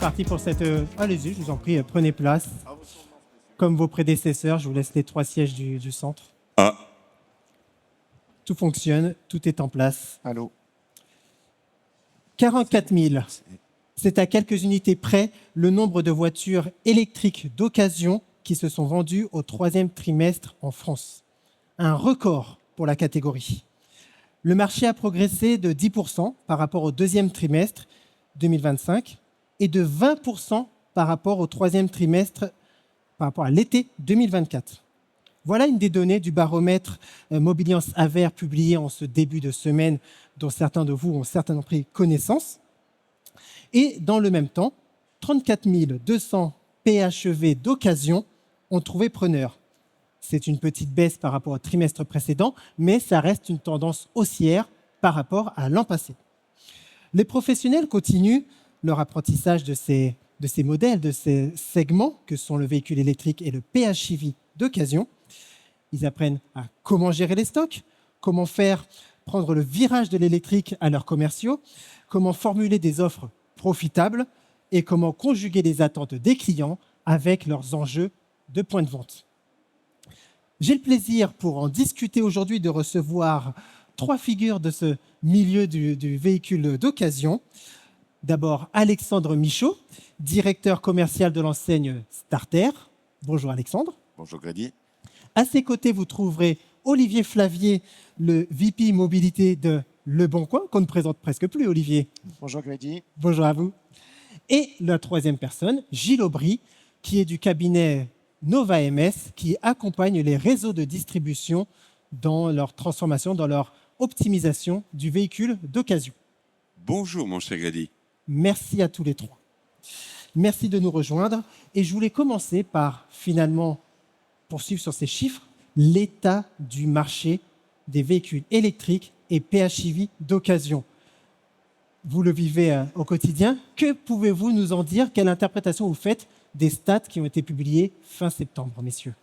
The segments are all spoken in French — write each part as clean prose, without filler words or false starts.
parti pour cette... Allez-y, je vous en prie, prenez place. Comme vos prédécesseurs, je vous laisse les 3 sièges du centre. Ah, Tout fonctionne, tout est en place. Allô. 44 000. C'est à quelques unités près le nombre de voitures électriques d'occasion qui se sont vendues au 3e trimestre en France. Un record pour la catégorie. Le marché a progressé de 10% par rapport au 2e trimestre 2025 et de 20% par rapport au 3e trimestre, par rapport à l'été 2024. Voilà une des données du baromètre Mobiliance Aver publié en ce début de semaine, dont certains de vous ont certainement pris connaissance. Et dans le même temps, 34 200 PHEV d'occasion ont trouvé preneur. C'est une petite baisse par rapport au trimestre précédent, mais ça reste une tendance haussière par rapport à l'an passé. Les professionnels continuent leur apprentissage de ces modèles, de ces segments que sont le véhicule électrique et le PHEV d'occasion. Ils apprennent à comment gérer les stocks, comment prendre le virage de l'électrique à leurs commerciaux, comment formuler des offres profitables et comment conjuguer les attentes des clients avec leurs enjeux de point de vente. J'ai le plaisir, pour en discuter aujourd'hui, de recevoir 3 figures de ce milieu du véhicule d'occasion. D'abord, Alexandre Michaud, directeur commercial de l'enseigne Starter. Bonjour Alexandre. Bonjour Grady. À ses côtés, vous trouverez Olivier Flavier, le VP Mobilité de Le Bon Coin, qu'on ne présente presque plus, Olivier. Bonjour Grady. Bonjour à vous. Et la 3e personne, Gilles Aubry, qui est du cabinet Nova MS, qui accompagne les réseaux de distribution dans leur transformation, dans leur optimisation du véhicule d'occasion. bonjour mon cher Grady. Merci à tous les 3. Merci de nous rejoindre. Et je voulais commencer par, finalement, poursuivre sur ces chiffres, l'état du marché des véhicules électriques et PHEV d'occasion. Vous le vivez au quotidien. Que pouvez-vous nous en dire? Quelle interprétation vous faites des stats qui ont été publiés fin septembre, messieurs?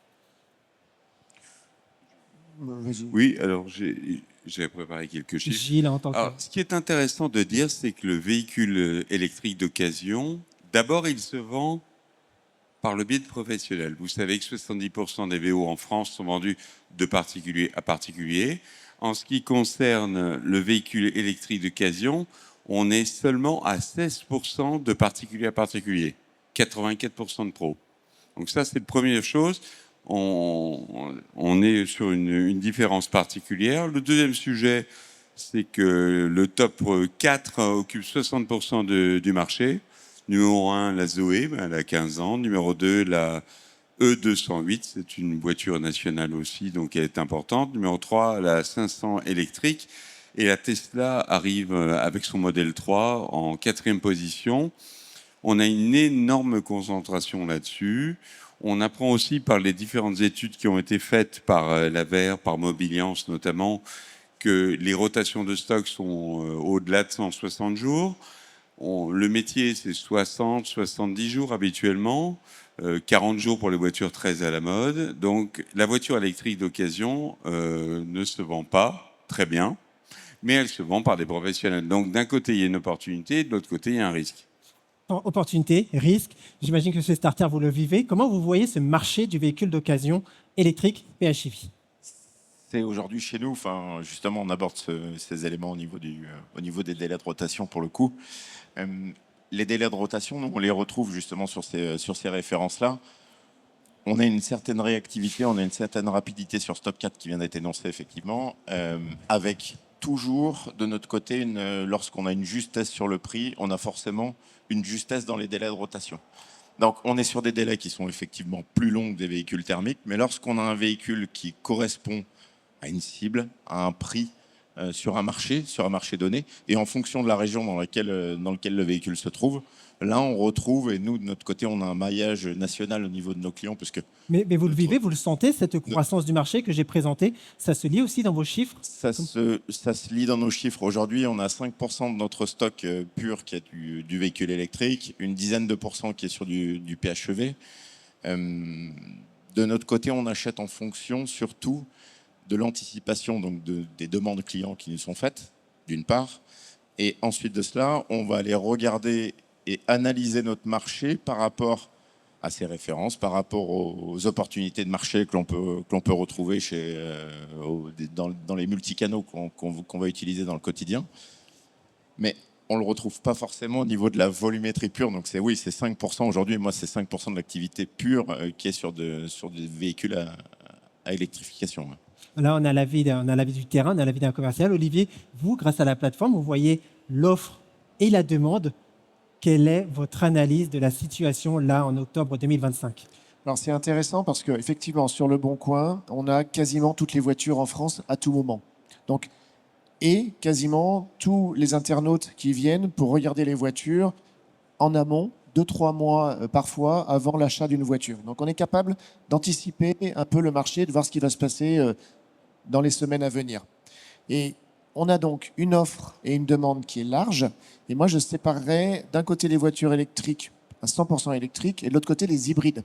Oui, alors j'ai préparé quelques chiffres. Gilles, en tant que... Alors, ce qui est intéressant de dire, c'est que le véhicule électrique d'occasion, d'abord, il se vend par le biais de professionnels. Vous savez que 70% des VO en France sont vendus de particulier à particulier. En ce qui concerne le véhicule électrique d'occasion, on est seulement à 16% de particulier à particulier, 84% de pro. Donc ça, c'est la première chose. On est sur une différence particulière. Le deuxième sujet, c'est que le top 4 occupe 60% du marché. Numéro 1, la Zoé, elle a 15 ans. Numéro 2, la E208, c'est une voiture nationale aussi, donc elle est importante. Numéro 3, la 500 électrique. Et la Tesla arrive avec son modèle 3 en 4e position. On a une énorme concentration là-dessus. On apprend aussi par les différentes études qui ont été faites par l'AVER, par Mobiliance notamment, que les rotations de stock sont au-delà de 160 jours. Le métier, c'est 60, 70 jours habituellement, 40 jours pour les voitures très à la mode. Donc la voiture électrique d'occasion ne se vend pas très bien, mais elle se vend par des professionnels. Donc d'un côté, il y a une opportunité, de l'autre côté, il y a un risque. Opportunité, risque. J'imagine que chez Starter, vous le vivez. Comment vous voyez ce marché du véhicule d'occasion électrique PHEV? C'est aujourd'hui chez nous, justement, on aborde ces éléments au niveau des délais de rotation pour le coup. Les délais de rotation, nous, on les retrouve justement sur ces références-là. On a une certaine réactivité, on a une certaine rapidité sur Stop 4 qui vient d'être énoncé effectivement, avec toujours de notre côté, lorsqu'on a une justesse sur le prix, on a forcément une justesse dans les délais de rotation. Donc on est sur des délais qui sont effectivement plus longs que des véhicules thermiques, mais lorsqu'on a un véhicule qui correspond à une cible, à un prix sur un marché donné, et en fonction de la région dans laquelle le véhicule se trouve, là on retrouve, et nous de notre côté on a un maillage national au niveau de nos clients. Parce que mais vous le vivez, vous le sentez, cette croissance du marché que j'ai présentée, ça se lit aussi dans vos chiffres? Ça se lit dans nos chiffres. Aujourd'hui, on a 5% de notre stock pur qui est du véhicule électrique, une dizaine de pourcents qui est sur du PHEV. De notre côté, on achète en fonction surtout de l'anticipation donc des demandes clients qui nous sont faites, d'une part. Et ensuite de cela, on va aller regarder et analyser notre marché par rapport à ces références, par rapport aux opportunités de marché que l'on peut retrouver dans les multicanaux qu'on va utiliser dans le quotidien. Mais on ne le retrouve pas forcément au niveau de la volumétrie pure. Donc c'est 5% aujourd'hui. Moi, c'est 5% de l'activité pure qui est sur des véhicules à électrification. Là, on a l'avis du terrain, on a l'avis d'un commercial. Olivier, vous, grâce à la plateforme, vous voyez l'offre et la demande. Quelle est votre analyse de la situation là en octobre 2025 ? Alors c'est intéressant parce qu'effectivement, sur Le Bon Coin, on a quasiment toutes les voitures en France à tout moment. Donc, et quasiment tous les internautes qui viennent pour regarder les voitures en amont, 2-3 mois parfois avant l'achat d'une voiture. Donc on est capable d'anticiper un peu le marché, de voir ce qui va se passer dans les semaines à venir. Et on a donc une offre et une demande qui est large. Et moi, je séparerais d'un côté les voitures électriques à 100% électriques et de l'autre côté les hybrides,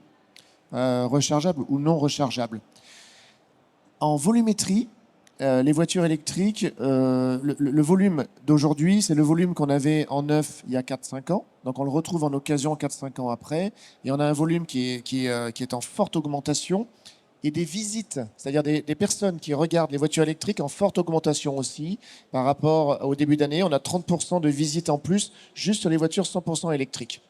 rechargeables ou non rechargeables. En volumétrie, les voitures électriques, le volume d'aujourd'hui, c'est le volume qu'on avait en neuf il y a 4-5 ans. Donc on le retrouve en occasion 4-5 ans après. Et on a un volume qui est en forte augmentation. Et des visites, c'est-à-dire des personnes qui regardent les voitures électriques en forte augmentation aussi. Par rapport au début d'année, on a 30% de visites en plus juste sur les voitures 100% électriques.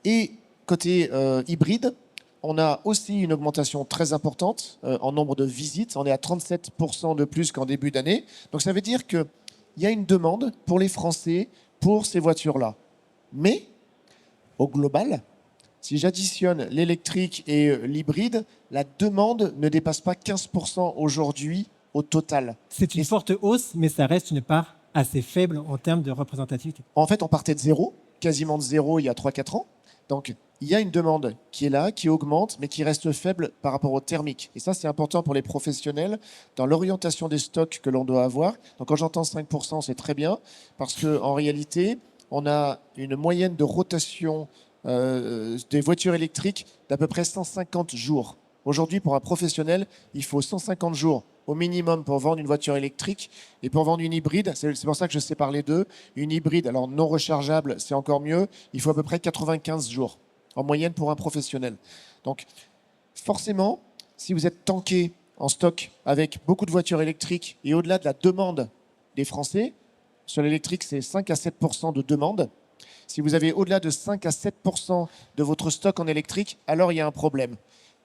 Et côté hybride, on a aussi une augmentation très importante en nombre de visites. On est à 37% de plus qu'en début d'année. Donc ça veut dire qu'il y a une demande pour les Français pour ces voitures-là. Mais au global, si j'additionne l'électrique et l'hybride, la demande ne dépasse pas 15% aujourd'hui au total. C'est une forte hausse, mais ça reste une part assez faible en termes de représentativité. En fait, on partait de zéro, quasiment de zéro il y a 3-4 ans. Donc, il y a une demande qui est là, qui augmente, mais qui reste faible par rapport au thermique. Et ça, c'est important pour les professionnels dans l'orientation des stocks que l'on doit avoir. Donc, quand j'entends 5%, c'est très bien, parce qu'en réalité, on a une moyenne de rotation des voitures électriques d'à peu près 150 jours. Aujourd'hui, pour un professionnel, il faut 150 jours au minimum pour vendre une voiture électrique. Et pour vendre une hybride, c'est pour ça que je sépare les deux. Une hybride, alors non rechargeable, c'est encore mieux. Il faut à peu près 95 jours en moyenne pour un professionnel. Donc, forcément, si vous êtes tanké en stock avec beaucoup de voitures électriques et au-delà de la demande des Français, sur l'électrique, c'est 5 à 7% de demande. Si vous avez au-delà de 5 à 7% de votre stock en électrique, alors il y a un problème.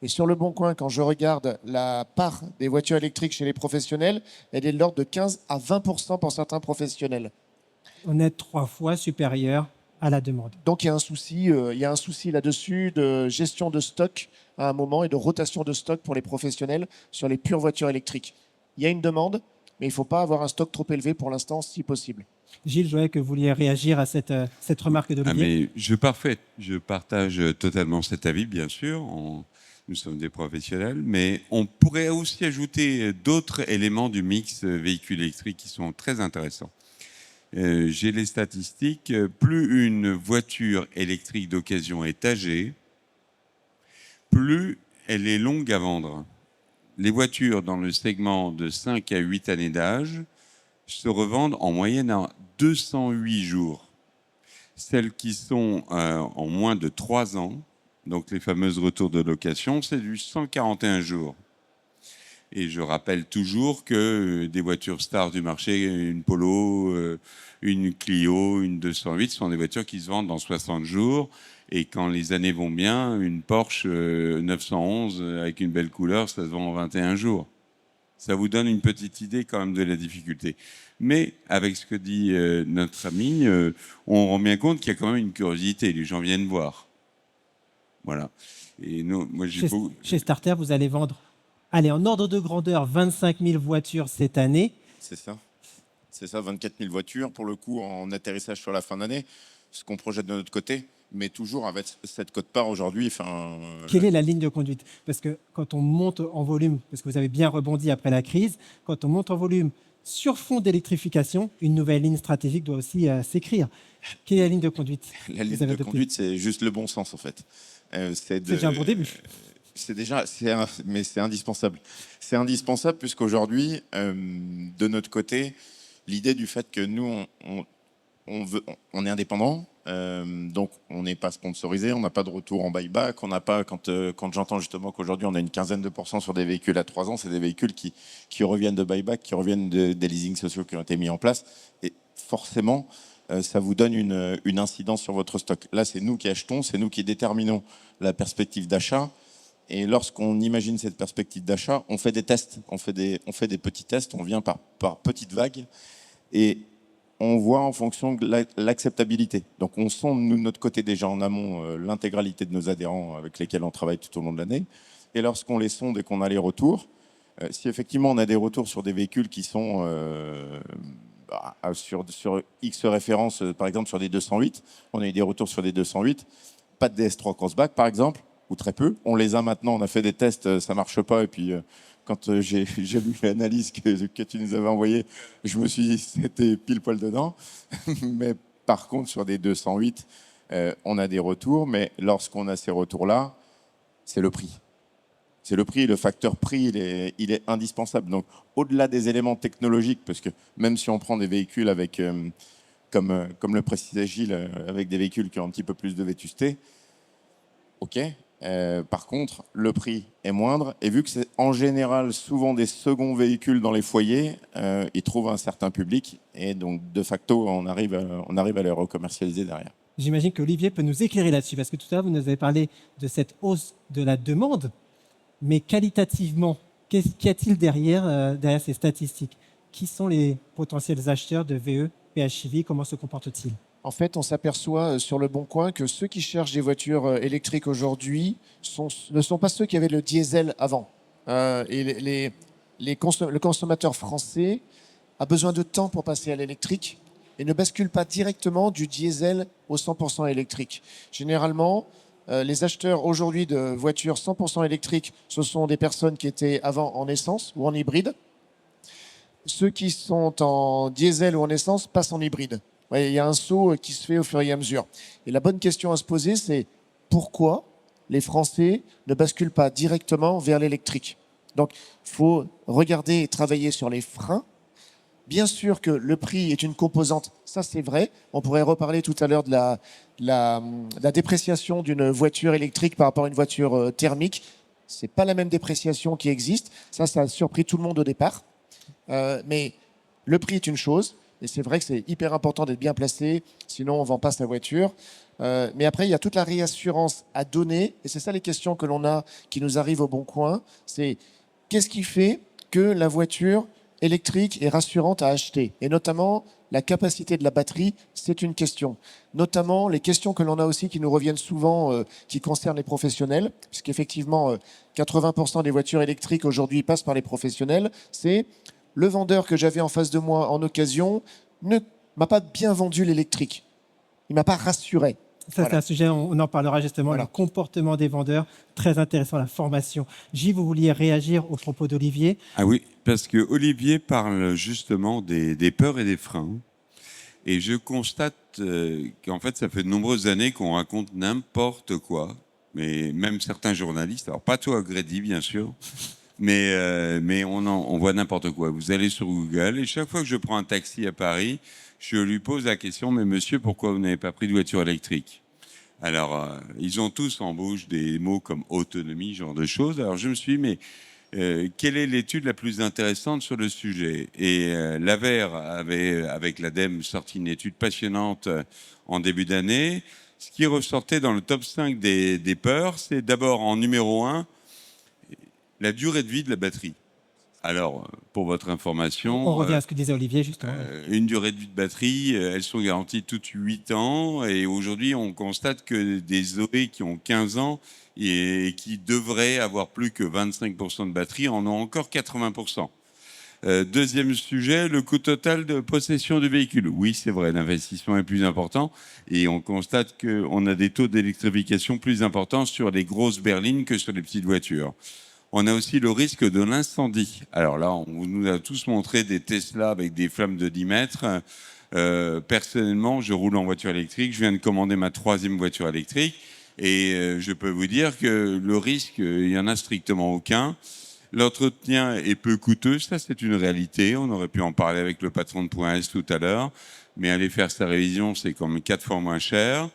Et sur Le Bon Coin, quand je regarde la part des voitures électriques chez les professionnels, elle est de l'ordre de 15 à 20% pour certains professionnels. On est 3 fois supérieur à la demande. Donc il y a un souci là-dessus de gestion de stock à un moment et de rotation de stock pour les professionnels sur les pures voitures électriques. Il y a une demande, mais il ne faut pas avoir un stock trop élevé pour l'instant, si possible. Gilles, je voyais que vous vouliez réagir à cette remarque d'Olivier. Je partage totalement cet avis, bien sûr. Nous sommes des professionnels, mais on pourrait aussi ajouter d'autres éléments du mix véhicule électrique qui sont très intéressants. J'ai les statistiques. Plus une voiture électrique d'occasion est âgée, plus elle est longue à vendre. Les voitures dans le segment de 5 à 8 années d'âge se revendent en moyenne à 208 jours. Celles qui sont en moins de 3 ans, donc les fameuses retours de location, c'est du 141 jours. Et je rappelle toujours que des voitures stars du marché, une Polo, une Clio, une 208, sont des voitures qui se vendent dans 60 jours. Et quand les années vont bien, une Porsche 911 avec une belle couleur, ça se vend en 21 jours. Ça vous donne une petite idée quand même de la difficulté. Mais avec ce que dit notre ami, on rend bien compte qu'il y a quand même une curiosité. Les gens viennent voir. Voilà. Et nous, moi, chez Starter, vous allez vendre, en ordre de grandeur, 25 000 voitures cette année. C'est ça, 24 000 voitures pour le coup en atterrissage sur la fin d'année, ce qu'on projette de notre côté, mais toujours avec cette quote-part aujourd'hui. Quelle est la ligne de conduite ? Parce que quand on monte en volume, parce que vous avez bien rebondi après la crise, quand on monte en volume sur fond d'électrification, une nouvelle ligne stratégique doit aussi s'écrire. Quelle est la ligne de conduite ? La ligne de conduite, c'est juste le bon sens en fait. C'est déjà un bon début. Mais c'est indispensable. C'est indispensable puisqu'aujourd'hui, de notre côté, l'idée du fait que nous, on est indépendant, Donc, on n'est pas sponsorisé, on n'a pas de retour en buyback, on n'a pas, quand j'entends justement qu'aujourd'hui on a une quinzaine de % sur des véhicules à 3 ans, c'est des véhicules qui reviennent de buyback, qui reviennent des leasings sociaux qui ont été mis en place. Et forcément, ça vous donne une incidence sur votre stock. Là, c'est nous qui achetons, c'est nous qui déterminons la perspective d'achat. Et lorsqu'on imagine cette perspective d'achat, on fait des tests, on fait des petits tests, on vient par petites vagues. Et on voit en fonction de l'acceptabilité. Donc on sent, nous, de notre côté, déjà en amont, l'intégralité de nos adhérents avec lesquels on travaille tout au long de l'année. Et lorsqu'on les sonde et qu'on a les retours, si effectivement on a des retours sur des véhicules qui sont sur X références, par exemple sur des 208, on a eu des retours sur des 208, pas de DS3 Crossback par exemple, ou très peu. On les a maintenant, on a fait des tests, ça marche pas, et puis quand j'ai lu l'analyse que tu nous avais envoyée, je me suis dit c'était pile poil dedans. Mais par contre, sur des 208, on a des retours, mais lorsqu'on a ces retours-là, c'est le prix. C'est le prix, le facteur prix, il est indispensable. Donc, au-delà des éléments technologiques, parce que même si on prend des véhicules avec, comme le précisait Gilles, avec des véhicules qui ont un petit peu plus de vétusté, ok. Par contre, le prix est moindre, et vu que c'est en général souvent des seconds véhicules dans les foyers, ils trouvent un certain public, et donc de facto, on arrive à les recommercialiser derrière. J'imagine qu'Olivier peut nous éclairer là-dessus, parce que tout à l'heure, vous nous avez parlé de cette hausse de la demande, mais qualitativement, qu'y a-t-il derrière ces statistiques? Qui sont les potentiels acheteurs de VE, PHEV? Comment se comportent-ils? En fait, on s'aperçoit sur le Bon Coin que ceux qui cherchent des voitures électriques aujourd'hui ne sont pas ceux qui avaient le diesel avant. Et le consommateur français a besoin de temps pour passer à l'électrique et ne bascule pas directement du diesel au 100% électrique. Généralement, les acheteurs aujourd'hui de voitures 100% électriques, ce sont des personnes qui étaient avant en essence ou en hybride. Ceux qui sont en diesel ou en essence passent en hybride. Il y a un saut qui se fait au fur et à mesure. Et la bonne question à se poser, c'est pourquoi les Français ne basculent pas directement vers l'électrique? Donc, il faut regarder et travailler sur les freins. Bien sûr que le prix est une composante, ça c'est vrai. On pourrait reparler tout à l'heure de la dépréciation d'une voiture électrique par rapport à une voiture thermique. Ce n'est pas la même dépréciation qui existe. Ça a surpris tout le monde au départ. Mais le prix est une chose. Et c'est vrai que c'est hyper important d'être bien placé, sinon on ne vend pas sa voiture. Mais après, il y a toute la réassurance à donner. Et c'est ça les questions que l'on a, qui nous arrivent au Bon Coin. C'est qu'est-ce qui fait que la voiture électrique est rassurante à acheter? Et notamment, la capacité de la batterie, c'est une question. Notamment, les questions que l'on a aussi qui nous reviennent souvent, qui concernent les professionnels, puisqu'effectivement, 80% des voitures électriques aujourd'hui passent par les professionnels, c'est le vendeur que j'avais en face de moi en occasion ne m'a pas bien vendu l'électrique. Il ne m'a pas rassuré. Ça, c'est un sujet, on en parlera justement, le comportement des vendeurs, très intéressant, la formation. Gilles, vous vouliez réagir au propos d'Olivier? Ah oui, parce que Olivier parle justement des peurs et des freins. Et je constate qu'en fait, ça fait de nombreuses années qu'on raconte n'importe quoi, mais même certains journalistes, alors pas toi, Grady, bien sûr, mais on voit n'importe quoi. Vous allez sur Google, et chaque fois que je prends un taxi à Paris, je lui pose la question, mais monsieur, pourquoi vous n'avez pas pris de voiture électrique? Alors, ils ont tous en bouche des mots comme autonomie, genre de choses. Alors, je me suis dit, mais quelle est l'étude la plus intéressante sur le sujet? Et l'AVER avait, avec l'ADEME, sorti une étude passionnante en début d'année. Ce qui ressortait dans le top 5 des peurs, c'est d'abord en numéro 1, la durée de vie de la batterie. Alors, pour votre information... On revient à ce que disait Olivier, justement. Une durée de vie de batterie, elles sont garanties toutes 8 ans. Et aujourd'hui, on constate que des Zoé qui ont 15 ans et qui devraient avoir plus que 25% de batterie en ont encore 80%. Deuxième sujet, le coût total de possession du véhicule. Oui, c'est vrai, l'investissement est plus important. Et on constate qu'on a des taux d'électrification plus importants sur les grosses berlines que sur les petites voitures. On a aussi le risque de l'incendie. Alors là, on nous a tous montré des Tesla avec des flammes de 10 mètres. Personnellement, je roule en voiture électrique. Je viens de commander ma 3e voiture électrique. Et je peux vous dire que le risque, il n'y en a strictement aucun. L'entretien est peu coûteux. Ça, c'est une réalité. On aurait pu en parler avec le patron de Point S tout à l'heure. mais aller faire sa révision, c'est quand même 4 fois moins cher.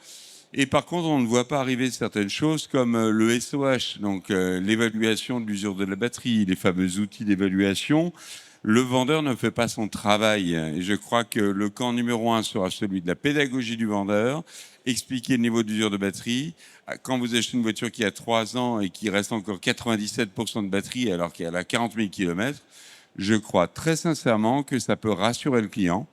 Et par contre, on ne voit pas arriver certaines choses comme le SOH, donc l'évaluation de l'usure de la batterie, les fameux outils d'évaluation. Le vendeur ne fait pas son travail. Et je crois que le camp numéro 1 sera celui de la pédagogie du vendeur, expliquer le niveau d'usure de batterie. Quand vous achetez une voiture qui a 3 ans et qui reste encore 97% de batterie alors qu'elle a 40 000 km, je crois très sincèrement que ça peut rassurer le client.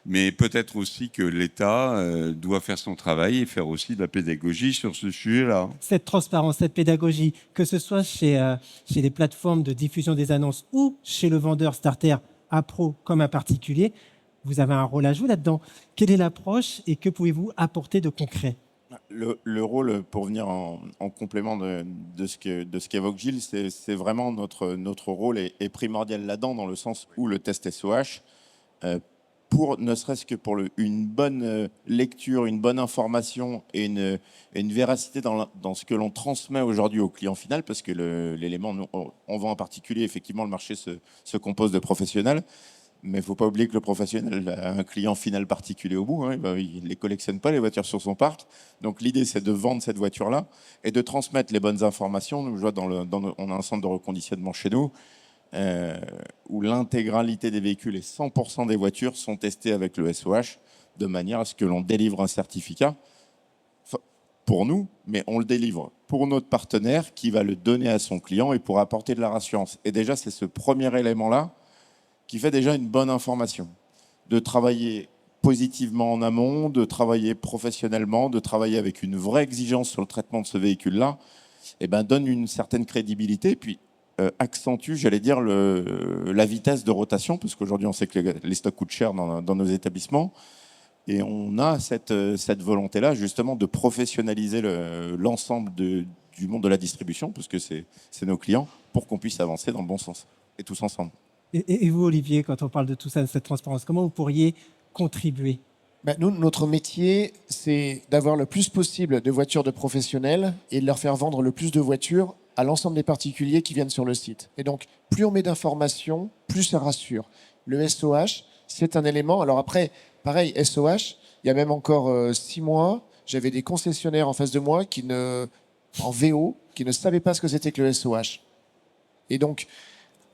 Mais peut-être aussi que l'État doit faire son travail et faire aussi de la pédagogie sur ce sujet-là. Cette transparence, cette pédagogie, que ce soit chez les plateformes de diffusion des annonces ou chez le vendeur starter à pro comme à particulier, vous avez un rôle à jouer là-dedans. Quelle est l'approche et que pouvez-vous apporter de concret ? Le rôle, pour venir en complément de ce qu'évoque Gilles, c'est vraiment notre rôle est primordial là-dedans, dans le sens où le test SOH, ne serait-ce que pour une bonne lecture, une bonne information et une véracité dans ce que l'on transmet aujourd'hui au client final, parce que l'élément, on vend en particulier, effectivement, le marché se compose de professionnels, mais il ne faut pas oublier que le professionnel a un client final particulier au bout, hein, il ne les collectionne pas, les voitures sur son parc. Donc l'idée, c'est de vendre cette voiture-là et de transmettre les bonnes informations. Nous, je vois on a un centre de reconditionnement chez nous, où l'intégralité des véhicules et 100% des voitures sont testées avec le SOH, de manière à ce que l'on délivre un certificat pour nous, mais on le délivre pour notre partenaire qui va le donner à son client et pour apporter de la rassurance. Et déjà, c'est ce premier élément-là qui fait déjà une bonne information, de travailler positivement en amont, de travailler professionnellement, de travailler avec une vraie exigence sur le traitement de ce véhicule-là, et donne une certaine crédibilité, puis accentue, j'allais dire, la vitesse de rotation, parce qu'aujourd'hui, on sait que les stocks coûtent cher dans nos établissements, et on a cette volonté-là, justement, de professionnaliser l'ensemble du monde de la distribution, parce que c'est nos clients, pour qu'on puisse avancer dans le bon sens, et tous ensemble. Et vous, Olivier, quand on parle de tout ça, de cette transparence, comment vous pourriez contribuer ? Nous, notre métier, c'est d'avoir le plus possible de voitures de professionnels et de leur faire vendre le plus de voitures à l'ensemble des particuliers qui viennent sur le site. Et donc, plus on met d'informations, plus ça rassure. Le SOH, c'est un élément. Alors après, pareil, SOH, il y a même encore 6 mois, j'avais des concessionnaires en face de moi en VO qui ne savaient pas ce que c'était que le SOH. Et donc,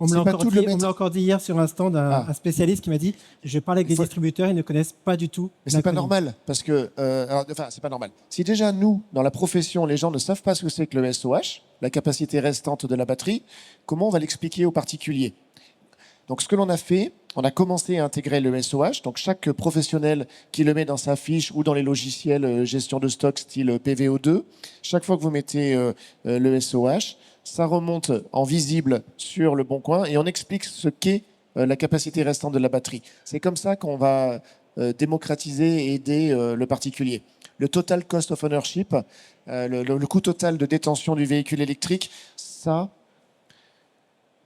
on me l'a encore dit hier sur un stand, un spécialiste qui m'a dit « Je parle avec des distributeurs, ils ne connaissent pas du tout. » Mais c'est pas normal, parce que... c'est pas normal. Si déjà, nous, dans la profession, les gens ne savent pas ce que c'est que le SOH, la capacité restante de la batterie, comment on va l'expliquer aux particuliers ? Donc, ce que l'on a fait, on a commencé à intégrer le SOH. Donc, chaque professionnel qui le met dans sa fiche ou dans les logiciels gestion de stock style PVO2, chaque fois que vous mettez le SOH, ça remonte en visible sur le Bon Coin et on explique ce qu'est la capacité restante de la batterie. C'est comme ça qu'on va démocratiser et aider le particulier. Le total cost of ownership, le coût total de détention du véhicule électrique, ça,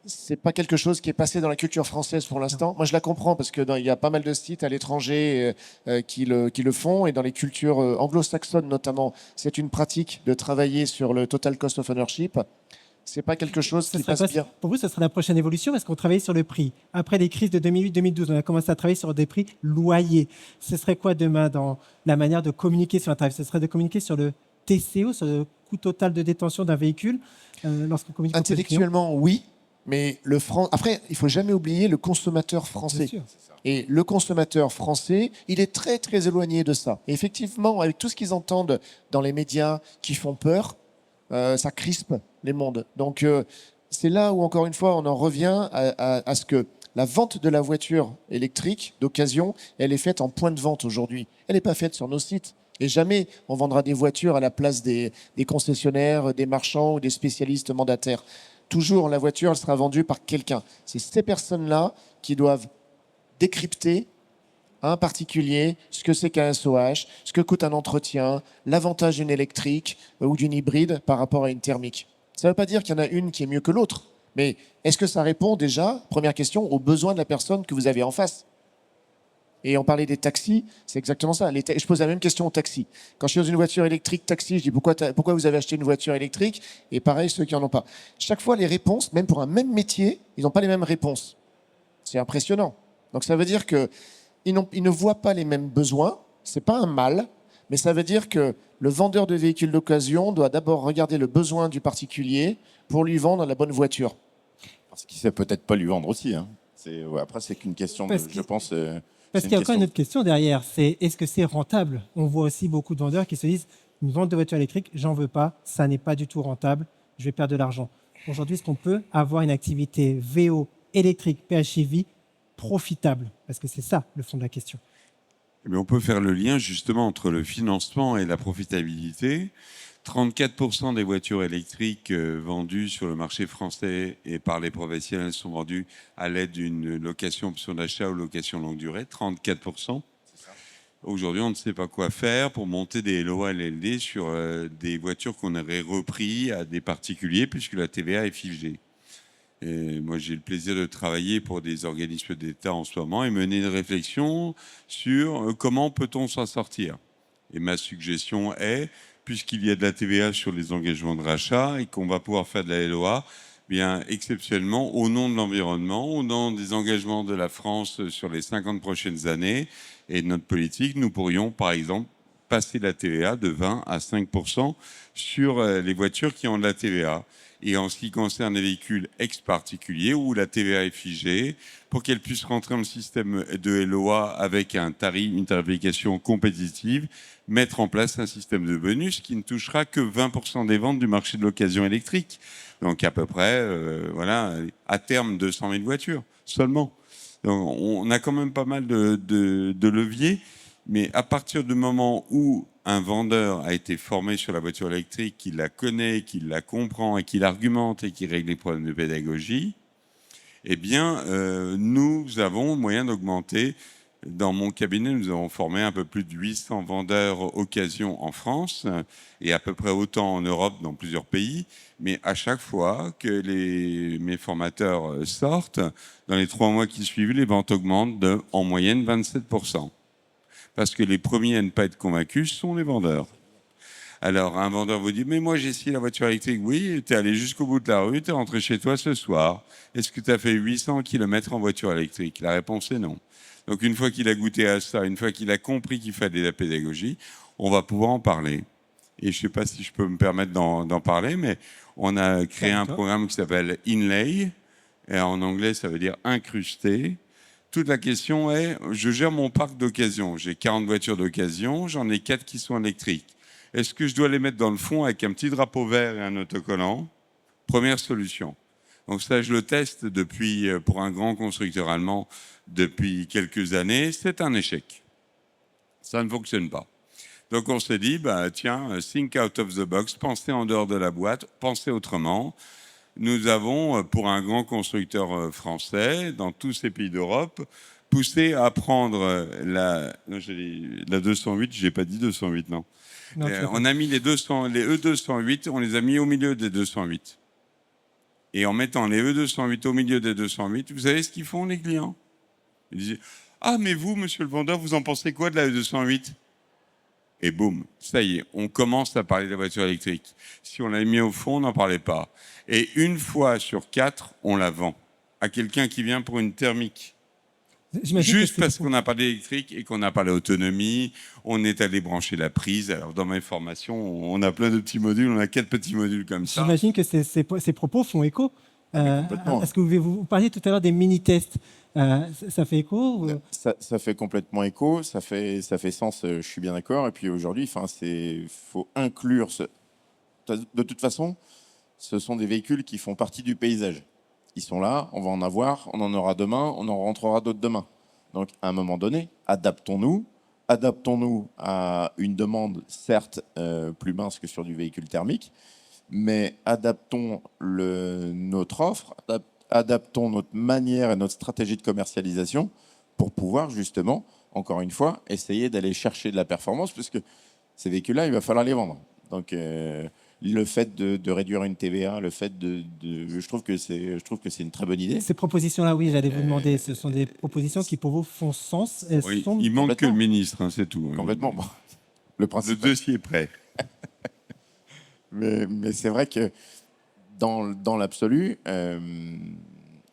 c'est pas quelque chose qui est passé dans la culture française pour l'instant. Moi, je la comprends parce qu'il y a pas mal de sites à l'étranger qui le font et dans les cultures anglo-saxonnes notamment, c'est une pratique de travailler sur le total cost of ownership. C'est pas quelque chose qui passe bien. Pour vous, ce sera la prochaine évolution parce qu'on travaille sur le prix. Après les crises de 2008-2012, on a commencé à travailler sur des prix loyers. Ce serait quoi demain dans la manière de communiquer sur un tarif ? Ce serait de communiquer sur le TCO, sur le coût total de détention d'un véhicule lorsqu'on communique. Intellectuellement, oui. Mais après, il ne faut jamais oublier le consommateur français. Et le consommateur français, il est très, très éloigné de ça. Et effectivement, avec tout ce qu'ils entendent dans les médias qui font peur, ça crispe les mondes. Donc, c'est là où, encore une fois, on en revient à ce que la vente de la voiture électrique d'occasion, elle est faite en point de vente aujourd'hui. Elle n'est pas faite sur nos sites. Et jamais on vendra des voitures à la place des concessionnaires, des marchands ou des spécialistes mandataires. Toujours, la voiture, elle sera vendue par quelqu'un. C'est ces personnes-là qui doivent décrypter à un particulier ce que c'est qu'un SOH, ce que coûte un entretien, l'avantage d'une électrique ou d'une hybride par rapport à une thermique. Ça ne veut pas dire qu'il y en a une qui est mieux que l'autre, mais est-ce que ça répond déjà, première question, aux besoins de la personne que vous avez en face ? Et on parlait des taxis, c'est exactement ça. Je pose la même question aux taxis. Quand je suis dans une voiture électrique taxi, je dis pourquoi vous avez acheté une voiture électrique ? Et pareil, ceux qui n'en ont pas. Chaque fois, les réponses, même pour un même métier, ils n'ont pas les mêmes réponses. C'est impressionnant. Donc ça veut dire que ils ne voient pas les mêmes besoins. C'est pas un mal, mais ça veut dire que le vendeur de véhicules d'occasion doit d'abord regarder le besoin du particulier pour lui vendre la bonne voiture. Parce qu'il ne sait peut-être pas lui vendre aussi. Hein. Après, c'est qu'une question Parce de, que- je pense. Parce qu'il y a encore une autre question derrière, c'est est-ce que c'est rentable? On voit aussi beaucoup de vendeurs qui se disent une vente de voiture électrique, j'en veux pas, ça n'est pas du tout rentable, je vais perdre de l'argent. Aujourd'hui, est-ce qu'on peut avoir une activité VO électrique PHEV profitable? Parce que c'est ça le fond de la question. Mais on peut faire le lien justement entre le financement et la profitabilité. 34% des voitures électriques vendues sur le marché français et par les professionnels sont vendues à l'aide d'une location option d'achat ou location longue durée. 34%. Aujourd'hui, on ne sait pas quoi faire pour monter des LOA LLD sur des voitures qu'on aurait repris à des particuliers puisque la TVA est figée. Et moi, j'ai le plaisir de travailler pour des organismes d'État en ce moment et mener une réflexion sur comment peut-on s'en sortir. Et ma suggestion est, puisqu'il y a de la TVA sur les engagements de rachat et qu'on va pouvoir faire de la LOA, bien exceptionnellement, au nom de l'environnement, au nom des engagements de la France sur les 50 prochaines années et de notre politique, nous pourrions, par exemple, passer la TVA de 20 à 5% sur les voitures qui ont de la TVA. Et en ce qui concerne les véhicules ex-particuliers où la TVA est figée, pour qu'elles puissent rentrer dans le système de LOA avec un tarif, une tarification compétitive, mettre en place un système de bonus qui ne touchera que 20% des ventes du marché de l'occasion électrique. Donc à peu près, voilà, à terme 200 000 voitures seulement. Donc on a quand même pas mal de leviers, mais à partir du moment où un vendeur a été formé sur la voiture électrique, qu'il la connaît, qu'il la comprend et qu'il argumente et qu'il règle les problèmes de pédagogie, eh bien, nous avons moyen d'augmenter. Dans mon cabinet, nous avons formé un peu plus de 800 vendeurs occasion en France et à peu près autant en Europe dans plusieurs pays. Mais à chaque fois que mes formateurs sortent, dans les 3 mois qui suivent, les ventes augmentent en moyenne 27%. Parce que les premiers à ne pas être convaincus sont les vendeurs. Alors, un vendeur vous dit « Mais moi, j'ai essayé la voiture électrique. » Oui, tu es allé jusqu'au bout de la rue, tu es rentré chez toi ce soir. Est-ce que tu as fait 800 km en voiture électrique? La réponse est non. Donc, une fois qu'il a goûté à ça, une fois qu'il a compris qu'il fallait de la pédagogie, on va pouvoir en parler. Et je ne sais pas si je peux me permettre d'en parler, mais on a créé un programme qui s'appelle Inlay. Et en anglais, ça veut dire incrusté. Toute la question est, je gère mon parc d'occasion. J'ai 40 voitures d'occasion, j'en ai 4 qui sont électriques. Est-ce que je dois les mettre dans le fond avec un petit drapeau vert et un autocollant? Première solution. Donc ça, je le teste pour un grand constructeur allemand depuis quelques années. C'est un échec. Ça ne fonctionne pas. Donc on s'est dit, tiens, think out of the box, pensez en dehors de la boîte, pensez autrement. Nous avons, pour un grand constructeur français, dans tous ces pays d'Europe, poussé à prendre la 208, je n'ai pas dit 208, non. On a mis les E208, on les a mis au milieu des 208. Et en mettant les E208 au milieu des 208, vous savez ce qu'ils font, les clients? Ils disent, ah, mais vous, monsieur le vendeur, vous en pensez quoi de la E208? Et boum, ça y est, on commence à parler de la voiture électrique. Si on l'avait mis au fond, on n'en parlait pas. Et 1 fois sur 4, on la vend à quelqu'un qui vient pour une thermique. Juste parce qu'on a parlé électrique et qu'on a parlé autonomie, on est allé brancher la prise. Alors dans mes formations, on a plein de petits modules, on a 4 petits modules comme ça. J'imagine que ces propos font écho. Est-ce que vous parliez tout à l'heure des mini-tests? Ça fait écho ou... Ça fait complètement écho, ça fait sens, je suis bien d'accord. Et puis aujourd'hui, faut inclure... De toute façon, ce sont des véhicules qui font partie du paysage. Ils sont là, on va en avoir, on en aura demain, on en rentrera d'autres demain. Donc à un moment donné, adaptons-nous à une demande certes plus mince que sur du véhicule thermique, mais adaptons notre offre, adaptons notre manière et notre stratégie de commercialisation pour pouvoir justement, encore une fois, essayer d'aller chercher de la performance, parce que ces véhicules-là, il va falloir les vendre. Donc le fait de réduire une TVA, le fait je trouve que c'est une très bonne idée. Ces propositions-là, oui, j'allais vous demander, ce sont des propositions qui pour vous font sens. Oui, il manque que le ministre, hein, c'est tout. Complètement. Bon. Le dossier est prêt. mais c'est vrai que dans l'absolu, il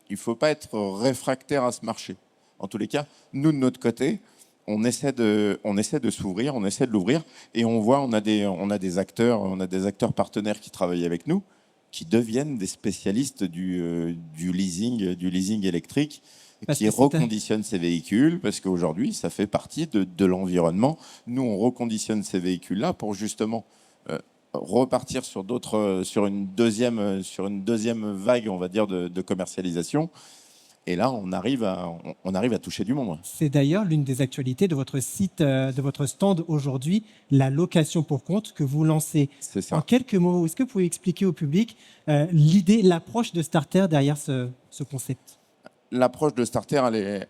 ne faut pas être réfractaire à ce marché. En tous les cas, nous, de notre côté, on essaie de s'ouvrir, on essaie de l'ouvrir, et on voit, on a des acteurs partenaires qui travaillent avec nous, qui deviennent des spécialistes du leasing électrique, Parce qui que c'est reconditionnent ces véhicules, parce qu'aujourd'hui, ça fait partie de l'environnement. Nous, on reconditionne ces véhicules-là pour justement repartir sur une deuxième vague, on va dire, de commercialisation. Et là, on arrive à toucher du monde. C'est d'ailleurs l'une des actualités de votre site, de votre stand aujourd'hui, la location pour compte que vous lancez. C'est En ça. quelques mots, est-ce que vous pouvez expliquer au public l'idée, l'approche de Starter derrière ce concept? L'approche de Starter,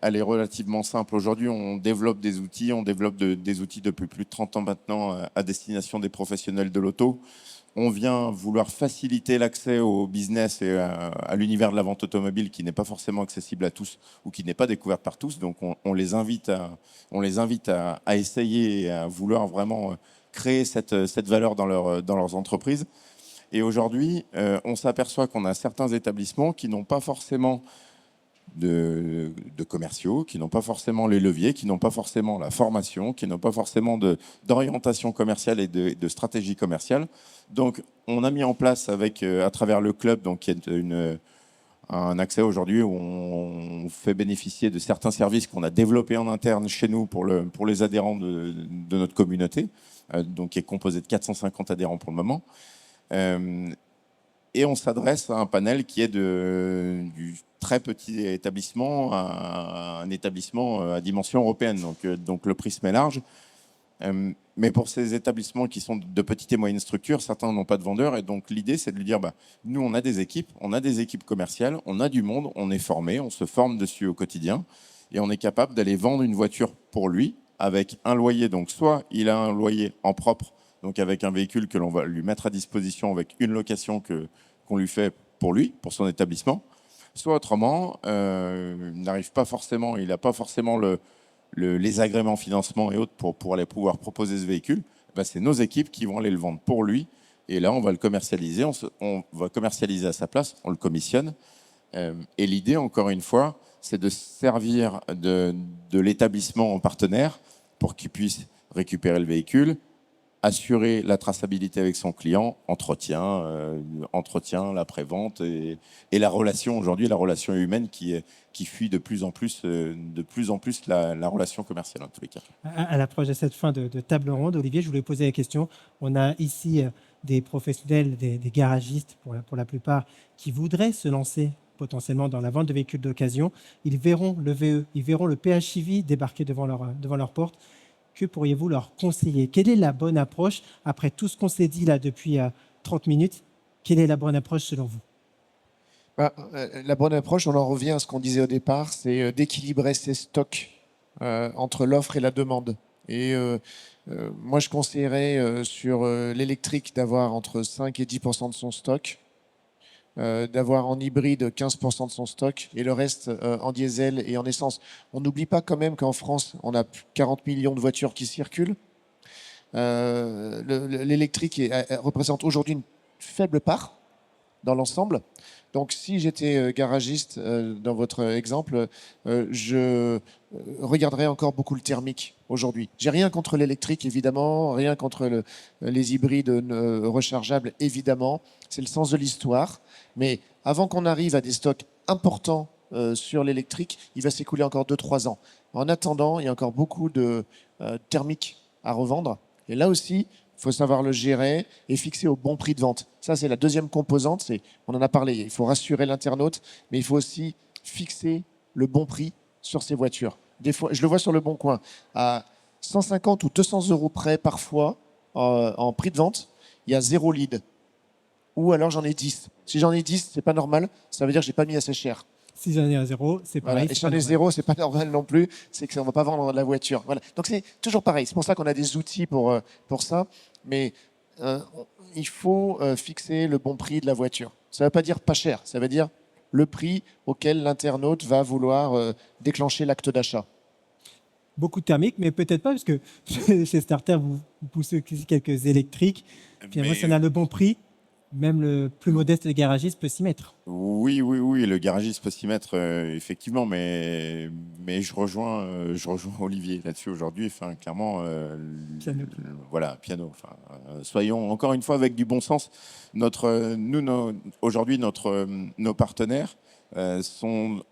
elle est relativement simple. Aujourd'hui, on développe des outils. On développe des outils depuis plus de 30 ans maintenant à destination des professionnels de l'auto. On vient vouloir faciliter l'accès au business et à l'univers de la vente automobile qui n'est pas forcément accessible à tous ou qui n'est pas découvert par tous. Donc, on les invite à essayer et à vouloir vraiment créer cette valeur dans leurs entreprises. Et aujourd'hui, on s'aperçoit qu'on a certains établissements qui n'ont pas forcément de commerciaux, qui n'ont pas forcément les leviers, qui n'ont pas forcément la formation, qui n'ont pas forcément d'orientation commerciale et de stratégie commerciale. Donc, on a mis en place à travers le club, donc, qui est un accès aujourd'hui où on fait bénéficier de certains services qu'on a développés en interne chez nous pour les adhérents de notre communauté, donc qui est composé de 450 adhérents pour le moment. Et on s'adresse à un panel qui est du très petit établissement à un établissement à dimension européenne. Donc le prisme est large. Mais pour ces établissements qui sont de petites et moyennes structures, certains n'ont pas de vendeurs. Et donc l'idée, c'est de lui dire, nous, on a des équipes commerciales, on a du monde, on est formé, on se forme dessus au quotidien. Et on est capable d'aller vendre une voiture pour lui avec un loyer. Donc soit il a un loyer en propre, donc avec un véhicule que l'on va lui mettre à disposition avec une location qu'on lui fait pour lui, pour son établissement. Soit autrement, il n'a pas forcément les agréments financement et autres pour aller pouvoir proposer ce véhicule. C'est nos équipes qui vont aller le vendre pour lui. Et là, on va le commercialiser. On va commercialiser à sa place, on le commissionne. Et l'idée, encore une fois, c'est de servir de l'établissement en partenaire pour qu'il puisse récupérer le véhicule, assurer la traçabilité avec son client, entretien, l'après-vente et la relation aujourd'hui, la relation humaine qui fuit de plus en plus la relation commerciale en tous les cas. À l'approche de cette fin de table ronde, Olivier, je voulais poser la question. On a ici des professionnels, des garagistes pour la plupart, qui voudraient se lancer potentiellement dans la vente de véhicules d'occasion. Ils verront le VE, ils verront le PHEV débarquer devant leur porte. Que pourriez-vous leur conseiller? Quelle est la bonne approche? Après tout ce qu'on s'est dit là depuis 30 minutes, quelle est la bonne approche selon vous? La bonne approche, on en revient à ce qu'on disait au départ, c'est d'équilibrer ses stocks entre l'offre et la demande. Et moi, je conseillerais sur l'électrique d'avoir entre 5 et 10% de son stock, d'avoir en hybride 15% de son stock et le reste en diesel et en essence. On n'oublie pas quand même qu'en France, on a 40 millions de voitures qui circulent. L'électrique représente aujourd'hui une faible part dans l'ensemble. Donc si j'étais garagiste dans votre exemple, je regarderais encore beaucoup le thermique aujourd'hui. J'ai rien contre l'électrique évidemment, rien contre les hybrides rechargeables évidemment. C'est le sens de l'histoire. Mais avant qu'on arrive à des stocks importants sur l'électrique, il va s'écouler encore 2-3 ans. En attendant, il y a encore beaucoup de thermiques à revendre. Et là aussi, il faut savoir le gérer et fixer au bon prix de vente. Ça, c'est la deuxième composante. On en a parlé. Il faut rassurer l'internaute, mais il faut aussi fixer le bon prix sur ces voitures. Des fois, je le vois sur le Bon Coin, à 150 ou 200 euros près parfois, en prix de vente, il y a 0 lead. Ou alors j'en ai 10. Si j'en ai 10, c'est pas normal. Ça veut dire que j'ai pas mis assez cher. Si j'en ai un 0, c'est pareil. Voilà. Et si j'en ai 0, c'est pas normal non plus. C'est qu'on ne va pas vendre la voiture. Voilà. Donc c'est toujours pareil. C'est pour ça qu'on a des outils pour ça. Mais il faut fixer le bon prix de la voiture. Ça ne veut pas dire pas cher. Ça veut dire le prix auquel l'internaute va vouloir déclencher l'acte d'achat. Beaucoup de thermiques, mais peut-être pas, parce que chez Starter, vous poussez aussi quelques électriques. Finalement, si on a le bon prix, Même le plus modeste des garagistes peut s'y mettre. Oui, oui, oui, le garagiste peut s'y mettre, effectivement, mais je rejoins Olivier là-dessus aujourd'hui. Enfin, clairement, Piano. voilà, piano. Enfin, soyons encore une fois avec du bon sens. Aujourd'hui, nos partenaires sont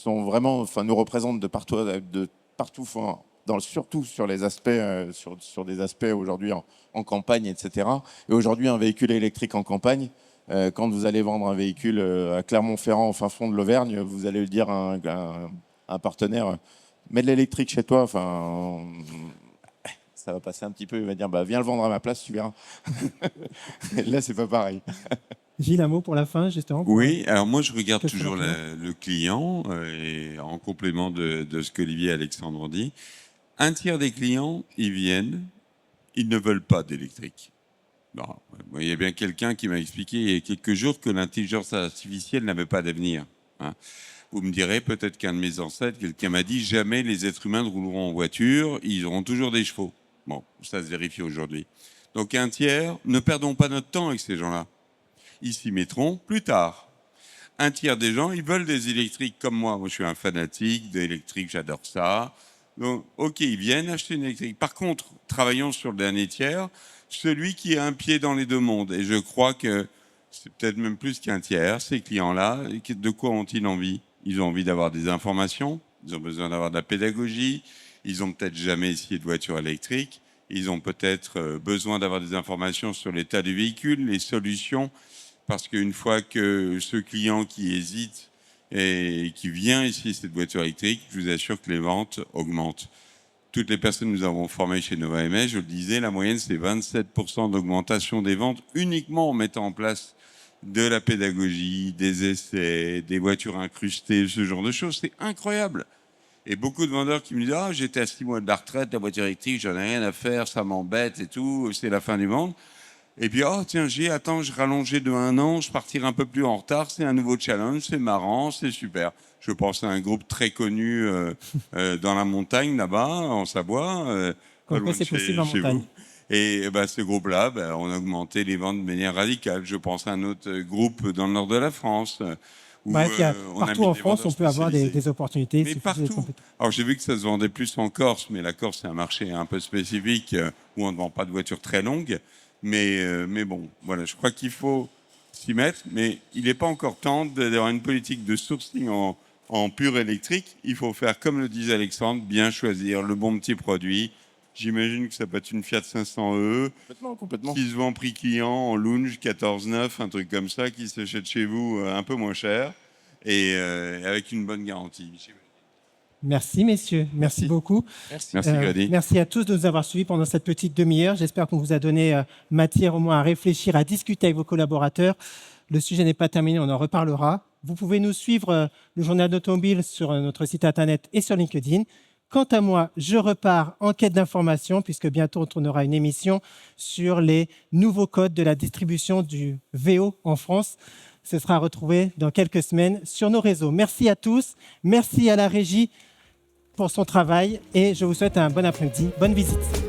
vraiment, enfin, nous représentent de partout, enfin, surtout sur les aspects, sur des aspects aujourd'hui en campagne, etc. Et aujourd'hui, un véhicule électrique en campagne, quand vous allez vendre un véhicule à Clermont-Ferrand, au fin fond de l'Auvergne, vous allez le dire à un partenaire, mets de l'électrique chez toi. Enfin, ça va passer un petit peu. Il va dire, bah, viens le vendre à ma place, tu verras. Là, c'est pas pareil. Gilles, un mot pour la fin, justement. Oui, alors moi je regarde Qu'est-ce que toujours tu en le client, et en complément de ce qu'Olivier et Alexandre ont dit. Un tiers des clients, ils viennent, ils ne veulent pas d'électrique. Bon, il y a bien quelqu'un qui m'a expliqué il y a quelques jours que l'intelligence artificielle n'avait pas d'avenir. Hein. Vous me direz, peut-être qu'un de mes ancêtres, quelqu'un m'a dit, jamais les êtres humains ne rouleront en voiture, ils auront toujours des chevaux. Bon, ça se vérifie aujourd'hui. Donc un tiers, ne perdons pas notre temps avec ces gens-là. Ils s'y mettront plus tard. Un tiers des gens, ils veulent des électriques comme moi. Moi, je suis un fanatique d'électrique, j'adore ça. Donc, ok, ils viennent acheter une électrique. Par contre, travaillons sur le dernier tiers, celui qui a un pied dans les deux mondes. Et je crois que c'est peut-être même plus qu'un tiers, ces clients-là. De quoi ont-ils envie? Ils ont envie d'avoir des informations, ils ont besoin d'avoir de la pédagogie, ils ont peut-être jamais essayé de voiture électrique, ils ont peut-être besoin d'avoir des informations sur l'état du véhicule, les solutions, parce qu'une fois que ce client qui hésite et qui vient essayer cette voiture électrique, je vous assure que les ventes augmentent. Toutes les personnes que nous avons formées chez Nova MS, je le disais, la moyenne c'est 27% d'augmentation des ventes uniquement en mettant en place de la pédagogie, des essais, des voitures incrustées, ce genre de choses. C'est incroyable. Et beaucoup de vendeurs qui me disent « Ah, j'étais à 6 mois de la retraite, la voiture électrique, j'en ai rien à faire, ça m'embête et tout, c'est la fin du monde. » Et puis, oh tiens, je rallongeais de 1 an, je partirai un peu plus en retard, c'est un nouveau challenge, c'est marrant, c'est super. Je pense à un groupe très connu dans la montagne, là-bas, en Savoie. Comme quoi c'est possible en montagne. Vous. Et ce groupe-là, on a augmenté les ventes de manière radicale. Je pense à un autre groupe dans le nord de la France. Où, Bref, partout en France, on peut avoir des opportunités. Mais partout. Alors j'ai vu que ça se vendait plus en Corse, mais la Corse, c'est un marché un peu spécifique où on ne vend pas de voitures très longues. Mais bon, voilà, je crois qu'il faut s'y mettre. Mais il n'est pas encore temps d'avoir une politique de sourcing en pur électrique. Il faut faire, comme le disait Alexandre, bien choisir le bon petit produit. J'imagine que ça peut être une Fiat 500e Complètement. qui se vend prix client en lounge 14,9, un truc comme ça, qui s'achète chez vous un peu moins cher et avec une bonne garantie. Merci messieurs, merci beaucoup. Merci Grady. Merci à tous de nous avoir suivis pendant cette petite demi-heure. J'espère qu'on vous a donné matière au moins à réfléchir, à discuter avec vos collaborateurs. Le sujet n'est pas terminé, on en reparlera. Vous pouvez nous suivre le journal d'automobile sur notre site internet et sur LinkedIn. Quant à moi, je repars en quête d'informations puisque bientôt on tournera une émission sur les nouveaux codes de la distribution du VO en France. Ce sera retrouvé dans quelques semaines sur nos réseaux. Merci à tous, merci à la régie pour son travail et je vous souhaite un bon après-midi, bonne visite.